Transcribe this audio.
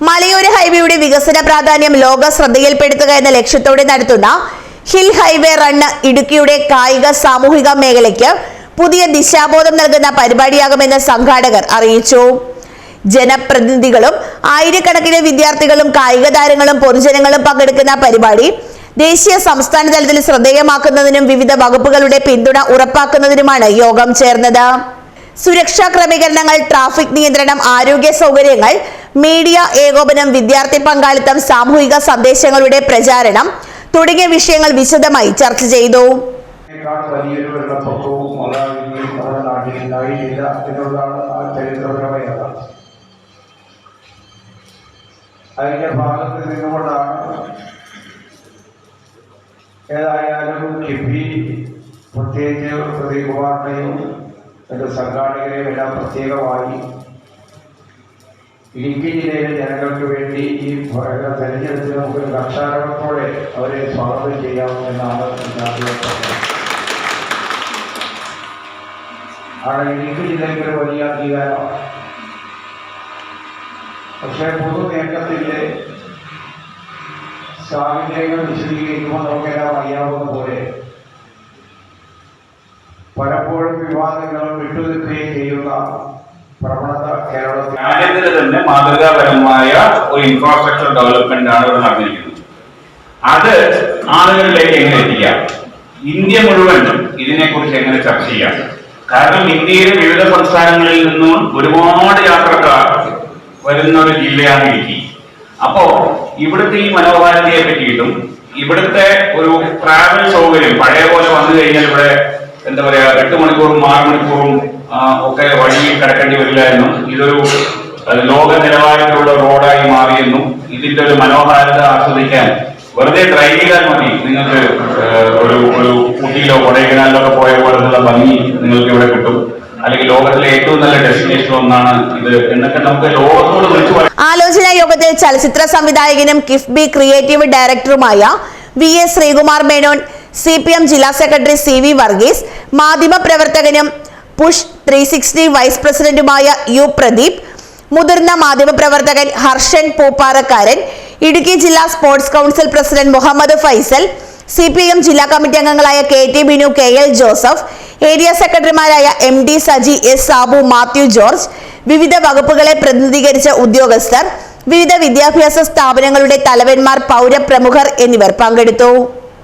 മലയോര ഹൈവേയുടെ വികസന പ്രാധാന്യം ലോക ശ്രദ്ധയിൽപ്പെടുത്തുക എന്ന ലക്ഷ്യത്തോടെ നടത്തുന്ന ഹിൽ ഹൈവേ റൺ ഇടുക്കിയുടെ കായിക സാമൂഹിക മേഖലയ്ക്ക് പുതിയ ദിശാബോധം നൽകുന്ന പരിപാടിയാകുമെന്ന് സംഘാടകർ അറിയിച്ചു. ജനപ്രതിനിധികളും ആയിരക്കണക്കിന് വിദ്യാർത്ഥികളും കായിക താരങ്ങളും പൊതുജനങ്ങളും പങ്കെടുക്കുന്ന പരിപാടി ദേശീയ സംസ്ഥാന തലത്തിൽ ശ്രദ്ധേയമാക്കുന്നതിനും വിവിധ വകുപ്പുകളുടെ പിന്തുണ ഉറപ്പാക്കുന്നതിനുമാണ് യോഗം ചേർന്നത്. സുരക്ഷാ ക്രമീകരണങ്ങൾ, ട്രാഫിക് നിയന്ത്രണം, ആരോഗ്യ സൗകര്യങ്ങൾ, മീഡിയ ഏകോപനം, വിദ്യാർത്ഥി പങ്കാളിത്തം, സാമൂഹിക സന്ദേശങ്ങളുടെ പ്രചാരണം തുടങ്ങിയ വിഷയങ്ങൾ വിശദമായി ചർച്ച ചെയ്തു. അതിന്റെ ഭാഗത്ത് നിന്നുകൊണ്ടാണ് ഏതായാലും കിഫ്ബി പ്രത്യേകിച്ച് പ്രദീപ്കുമാറിനെയും എൻ്റെ സംഘാടകരെയും എല്ലാം പ്രത്യേകമായി ഇടുക്കി ജില്ലയിലെ ജനങ്ങൾക്ക് വേണ്ടി ഈ തെരഞ്ഞെടുപ്പിന് നമുക്ക് കർഷകത്തോടെ അവരെ സ്വാഗതം ചെയ്യാമെന്നാണ് അവിടെ ഇടുക്കി ജില്ലയ്ക്ക് ഒരു വലിയ അംഗീകാരമാണ്. പക്ഷേ പൊതു നേട്ടത്തിൻ്റെ സാഹചര്യങ്ങൾ വിശദീകരിക്കുമ്പോൾ നമുക്കെല്ലാം അറിയാവുന്ന പോലെ പലപ്പോഴും വിവാദങ്ങളും വിട്ടുനിൽക്കുകയും ചെയ്യുന്ന പ്രവണത കേരളത്തിൽ തന്നെ മാതൃകാപരമായ ഒരു ഇൻഫ്രാസ്ട്രക്ചർ ഡെവലപ്മെന്റ് ആണ് ഇവിടെ നടന്നിരിക്കുന്നത്. അത് ആളുകളിലേക്ക് എങ്ങനെ എത്തിക്കാം, ഇന്ത്യ മുഴുവൻ ഇതിനെക്കുറിച്ച് എങ്ങനെ ചർച്ച ചെയ്യാം. കാരണം ഇന്ത്യയിലെ വിവിധ സംസ്ഥാനങ്ങളിൽ നിന്നും ഒരുപാട് യാത്രക്കാർ വരുന്ന ഒരു ജില്ലയാണ് ഇടുക്കി. അപ്പോ ഇവിടുത്തെ ഈ മനോഹാരിതയെ പറ്റിയിട്ടും ഇവിടുത്തെ ഒരു ട്രാവൽ സൗകര്യം പഴയ പോലെ വന്നു കഴിഞ്ഞാൽ ഇവിടെ എന്താ പറയാ 8 മണിക്കൂറും 6 മണിക്കൂറും ഒക്കെ വഴിയിൽ കിടക്കേണ്ടി വരില്ല എന്നും ഇതൊരു ലോക നിലവാരത്തിലുള്ള റോഡായി മാറിയെന്നും ഇതിന്റെ ഒരു മനോഹാരിത ആസ്വദിക്കാൻ വെറുതെ ഡ്രൈവ് ചെയ്താൽ മതി, നിങ്ങൾക്ക് ഒരു ഊട്ടിയിലോ കൊടൈക്കനാലിലോ പോയ പോലുള്ള ഭംഗി നിങ്ങൾക്ക് ഇവിടെ കിട്ടും. അല്ലെങ്കിൽ ലോകത്തിലെ ഏറ്റവും നല്ല ഡെസ്റ്റിനേഷൻ ഒന്നാണ് ഇത് എന്നൊക്കെ നമുക്ക് ലോകത്തോട് വിളിച്ചു പറയാം. ആലോചനാ യോഗത്തിൽ ചലച്ചിത്ര സംവിധായകനും കിഫ്ബി ക്രിയേറ്റീവ് ഡയറക്ടറുമായ VS ശ്രീകുമാർ മേനോൻ, CPM ജില്ലാ സെക്രട്ടറി CV വർഗീസ്, മാധ്യമ പ്രവർത്തകനും പുഷ് 360 വൈസ് പ്രസിഡന്റുമായ U പ്രദീപ്, മുതിർന്ന മാധ്യമ പ്രവർത്തകൻ ഹർഷൻ പൂപ്പാറക്കാരൻ, ഇടുക്കി ജില്ലാ sports council president Muhammad Faisal, CPM ജില്ലാ കമ്മിറ്റി അംഗങ്ങളായ KT Binu, KL Joseph, area സെക്രട്ടറിമാരായ MD സജി, S സാബു, മാത്യു ജോർജ്, വിവിധ വകുപ്പുകളെ പ്രതിനിധീകരിച്ച ഉദ്യോഗസ്ഥർ, വിവിധ വിദ്യാഭ്യാസ സ്ഥാപനങ്ങളുടെ തലവന്മാർ, പൗരപ്രമുഖർ എന്നിവർ പങ്കെടുത്തു.